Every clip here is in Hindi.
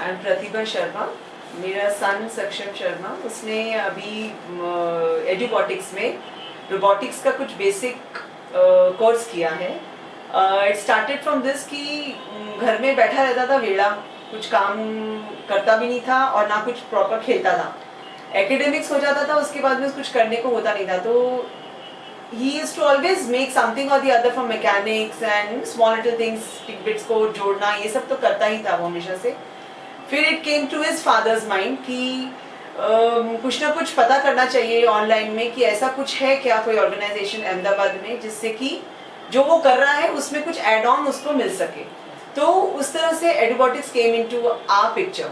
आई एम प्रतिभा शर्मा। मेरा सन सक्षम शर्मा, उसने अभी एडुबॉटिक्स में रोबोटिक्स का कुछ बेसिक कोर्स किया है। इट स्टार्टेड फ्रॉम दिस कि घर में बैठा रहता था, वेड़ा कुछ काम करता भी नहीं था और ना कुछ प्रॉपर खेलता था। एकेडमिक्स हो जाता था, उसके बाद में कुछ करने को होता नहीं था। तो he used to always make something or the other from mechanics and small little things, tidbits को जोड़ना, ये सब तो करता ही था वो हमेशा से। फिर it came to his father's mind कि कुछ ना कुछ पता करना चाहिए ऑनलाइन में कि ऐसा कुछ है क्या कोई ऑर्गेनाइजेशन अहमदाबाद में जिससे कि जो वो कर रहा है उसमें कुछ एड ऑन उसको मिल सके। तो उस तरह से Edubotics came into our picture.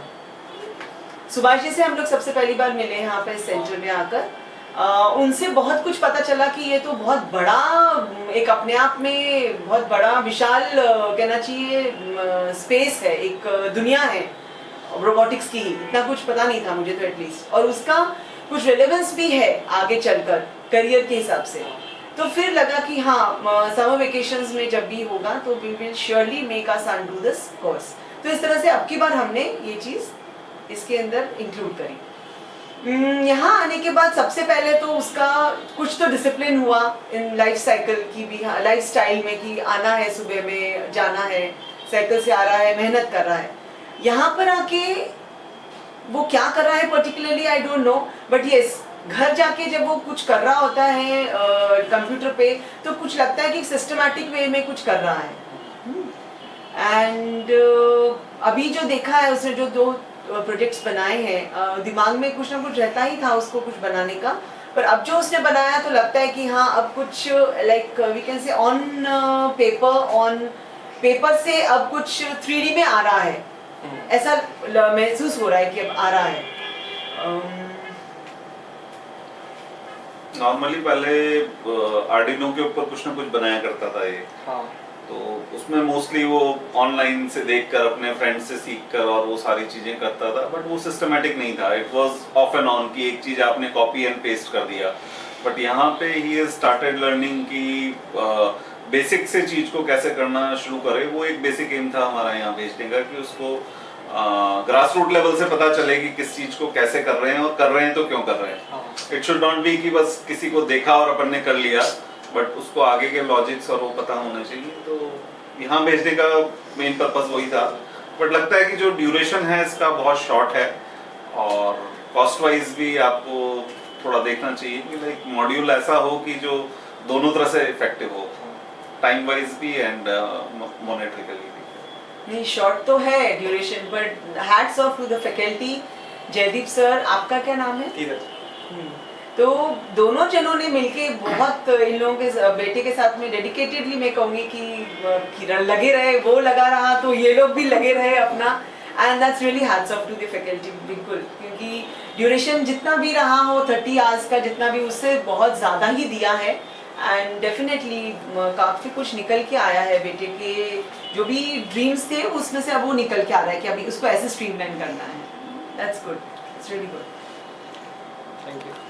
Subhash ji से हम लोग सबसे पहली बार मिले यहाँ पे सेंटर में आकर। उनसे बहुत कुछ पता चला कि ये तो बहुत बड़ा एक अपने आप में बहुत बड़ा विशाल कहना चाहिए स्पेस है, एक दुनिया है रोबोटिक्स की। इतना कुछ पता नहीं था मुझे तो एटलीस्ट, और उसका कुछ रिलेवेंस भी है आगे चलकर करियर के हिसाब से। तो फिर लगा कि हाँ, समर वेकेशंस में जब भी होगा तो we will surely make our son do this course. तो इस तरह से अब की बार हमने ये चीज़ इसके अंदर इंक्लूड करी। यहाँ आने के बाद सबसे पहले तो उसका कुछ तो डिसिप्लिन हुआ इन लाइफ साइकिल की भी, लाइफ स्टाइल में कि आना है, सुबह में जाना है, साइकिल से आ रहा है, मेहनत कर रहा है। यहाँ पर आके वो क्या कर रहा है particularly I don't know, but yes, घर जाके जब वो कुछ कर रहा होता है कंप्यूटर पे तो कुछ लगता है कि सिस्टमैटिक वे में कुछ कर रहा है। एंड अभी जो देखा है उसने जो 2 प्रोजेक्ट्स बनाए हैं, दिमाग में कुछ ना कुछ रहता ही था उसको कुछ बनाने का, पर अब जो उसने बनाया तो लगता है कि हाँ अब कुछ like we can say on paper से अब कुछ 3D में आ रहा है, ऐसा महसूस हो रहा है कि अब आ रहा है। नॉर्मली पहले आर्डिनो के ऊपर कुछ ना कुछ बनाया करता था ये। हाँ। तो उसमें मोस्टली वो ऑनलाइन से देखकर अपने फ्रेंड्स से सीखकर और वो सारी चीजें करता था, बट वो सिस्टमैटिक नहीं था। It was of and on कि एक चीज आपने कॉपी एंड पेस्ट कर दिया। बट यहाँ पे ही हैज स्टार्टेड लर्निंग कि बेसिक से चीज को कैसे करना शुरू करे। वो एक बेसिक एम था हमारा यहाँ भेजने का कि उसको ग्रास रूट लेवल से पता चले कि किस चीज को कैसे कर रहे हैं और कर रहे हैं तो क्यों कर रहे हैं। इट शुड नॉट बी कि बस किसी को देखा और अपन ने कर लिया, बट उसको आगे के लॉजिक्स और वो पता होना चाहिए। तो यहाँ भेजने का मेन पर्पस वही था। बट लगता है कि जो ड्यूरेशन है इसका बहुत शॉर्ट है और कॉस्ट वाइज भी आपको थोड़ा देखना चाहिए कि लाइक मॉड्यूल ऐसा हो कि जो दोनों तरह से इफेक्टिव हो, टाइम वाइज भी एंड मॉनेटरिकली भी। नहीं, शॉर्ट तो है duration, but hats off to the faculty. Jaideep sir, आपका क्या नाम है? तो दोनों जनों ने मिलके बहुत इन लोगों के बेटे के साथ में डेडिकेटेडली, मैं कहूँगी कि लगे रहे, वो लगा रहा तो ये लोग भी लगे रहे अपना, and that's really hats off to the faculty. बिल्कुल, क्योंकि ड्यूरेशन जितना भी रहा हो 30 आवर्स का जितना भी, उससे बहुत ज़्यादा ही दिया है एंड डेफिनेटली काफ़ी कुछ निकल के आया है। बेटे के जो भी ड्रीम्स थे उसमें से अब वो निकल के आ रहा है कि अभी उसको ऐसे स्ट्रीमलाइन करना है। That's good, it's really good. Thank you.